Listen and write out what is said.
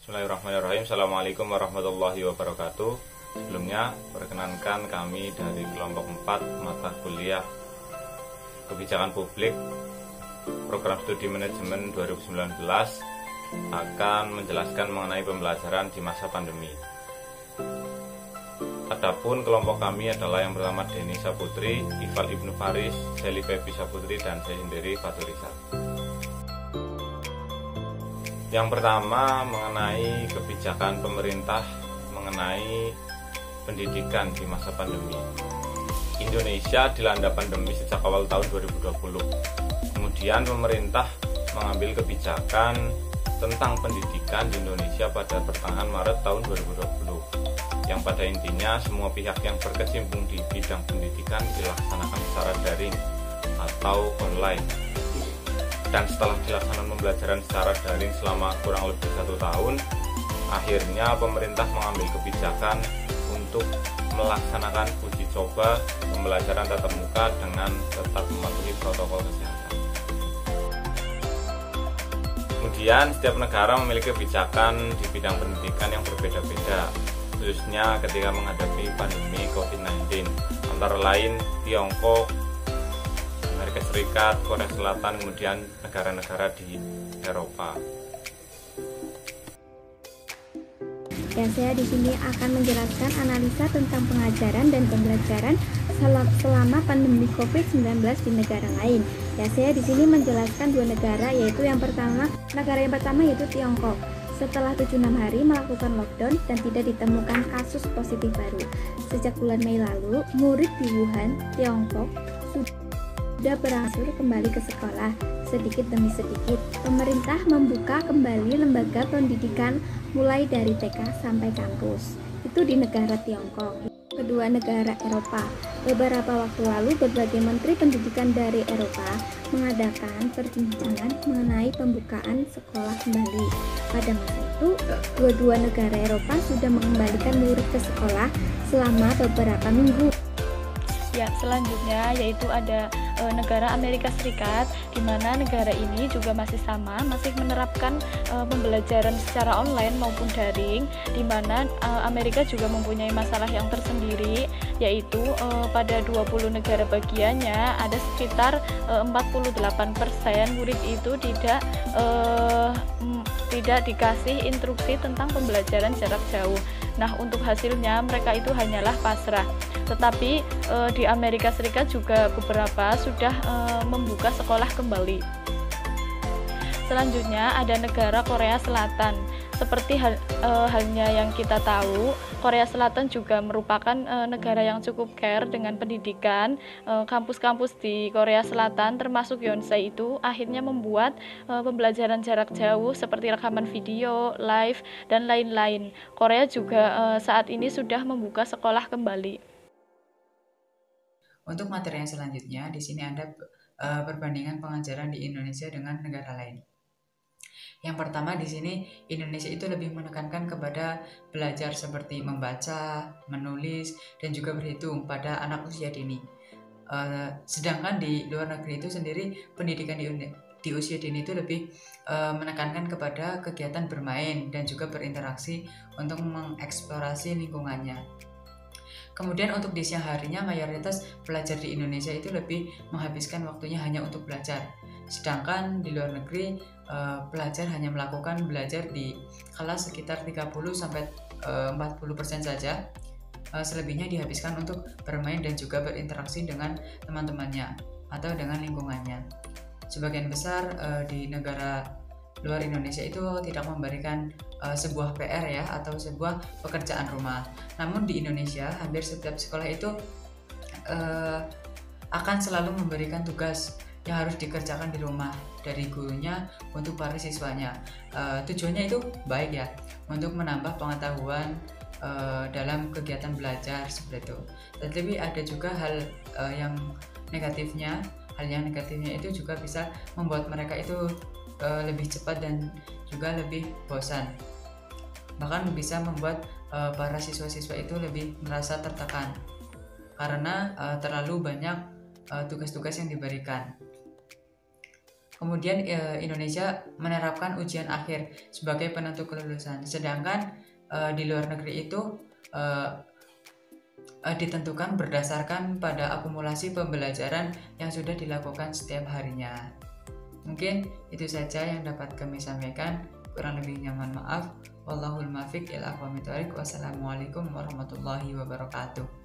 Bismillahirrahmanirrahim. Assalamualaikum warahmatullahi wabarakatuh. Sebelumnya, perkenankan kami dari kelompok 4 mata kuliah Kebijakan Publik Program Studi Manajemen 2019 akan menjelaskan mengenai pembelajaran di masa pandemi. Adapun kelompok kami adalah yang pertama Deni Saputri, Ifal Ibnu Faris, Seli Febi Saputri, dan saya sendiri Faturisa. Yang pertama mengenai kebijakan pemerintah mengenai pendidikan di masa pandemi. Indonesia dilanda pandemi sejak awal tahun 2020. Kemudian pemerintah mengambil kebijakan tentang pendidikan di Indonesia pada pertengahan Maret tahun 2020. Yang pada intinya semua pihak yang berkecimpung di bidang pendidikan dilaksanakan secara daring atau online. Dan setelah dilaksanakan pembelajaran secara daring selama kurang lebih 1 tahun, akhirnya pemerintah mengambil kebijakan untuk melaksanakan uji coba pembelajaran tatap muka dengan tetap mematuhi protokol kesehatan. Kemudian setiap negara memiliki kebijakan di bidang pendidikan yang berbeda-beda, khususnya ketika menghadapi pandemi COVID-19, antara lain Tiongkok, Amerika Serikat, Korea Selatan, kemudian negara-negara di Eropa. Ya, saya di sini akan menjelaskan analisa tentang pengajaran dan pembelajaran selama pandemi COVID-19 di negara lain. Ya, saya di sini menjelaskan 2 negara, yaitu negara yang pertama yaitu Tiongkok. Setelah 76 hari melakukan lockdown dan tidak ditemukan kasus positif baru. Sejak bulan Mei lalu, murid di Wuhan, Tiongkok sudah berangsur kembali ke sekolah sedikit demi sedikit. Pemerintah membuka kembali lembaga pendidikan mulai dari TK sampai kampus. Itu di negara Tiongkok. Kedua negara Eropa. Beberapa waktu lalu berbagai menteri pendidikan dari Eropa mengadakan perbincangan mengenai pembukaan sekolah kembali. Pada masa itu, dua negara Eropa sudah mengembalikan murid ke sekolah selama beberapa minggu. Ya, selanjutnya yaitu ada negara Amerika Serikat, di mana negara ini juga masih menerapkan pembelajaran secara online maupun daring, di mana Amerika juga mempunyai masalah yang tersendiri, yaitu pada 20 negara bagiannya ada sekitar 48% murid itu tidak dikasih instruksi tentang pembelajaran jarak jauh. Nah, untuk hasilnya mereka itu hanyalah pasrah. Tetapi di Amerika Serikat juga beberapa sudah membuka sekolah kembali. Selanjutnya ada negara Korea Selatan. Seperti halnya yang kita tahu, Korea Selatan juga merupakan negara yang cukup care dengan pendidikan. Kampus-kampus di Korea Selatan termasuk Yonsei itu akhirnya membuat pembelajaran jarak jauh seperti rekaman video, live, dan lain-lain. Korea juga saat ini sudah membuka sekolah kembali. Untuk materi yang selanjutnya, di sini ada perbandingan pengajaran di Indonesia dengan negara lain. Yang pertama di sini Indonesia itu lebih menekankan kepada belajar seperti membaca, menulis, dan juga berhitung pada anak usia dini. Sedangkan di luar negeri itu sendiri pendidikan di usia dini itu lebih menekankan kepada kegiatan bermain dan juga berinteraksi untuk mengeksplorasi lingkungannya. Kemudian untuk di siang harinya mayoritas pelajar di Indonesia itu lebih menghabiskan waktunya hanya untuk belajar. Sedangkan di luar negeri pelajar hanya melakukan belajar di kelas sekitar 30-40% saja. Selebihnya dihabiskan untuk bermain dan juga berinteraksi dengan teman-temannya atau dengan lingkungannya. Sebagian besar di negara luar Indonesia itu tidak memberikan sebuah PR ya atau sebuah pekerjaan rumah. Namun di Indonesia hampir setiap sekolah itu akan selalu memberikan tugas yang harus dikerjakan di rumah dari gurunya untuk para siswanya. Tujuannya itu baik ya, untuk menambah pengetahuan dalam kegiatan belajar seperti itu. Tetapi ada juga hal yang negatifnya. Hal yang negatifnya itu juga bisa membuat mereka itu lebih cepat dan juga lebih bosan. Bahkan bisa membuat para siswa-siswa itu lebih merasa tertekan karena terlalu banyak tugas-tugas yang diberikan. Kemudian Indonesia menerapkan ujian akhir sebagai penentu kelulusan, sedangkan di luar negeri itu ditentukan berdasarkan pada akumulasi pembelajaran yang sudah dilakukan setiap harinya. Mungkin itu saja yang dapat kami sampaikan. Kurang lebihnya mohon maaf. Wallahul muwaffiq ila aqwamit thoriq. Wassalamualaikum warahmatullahi wabarakatuh.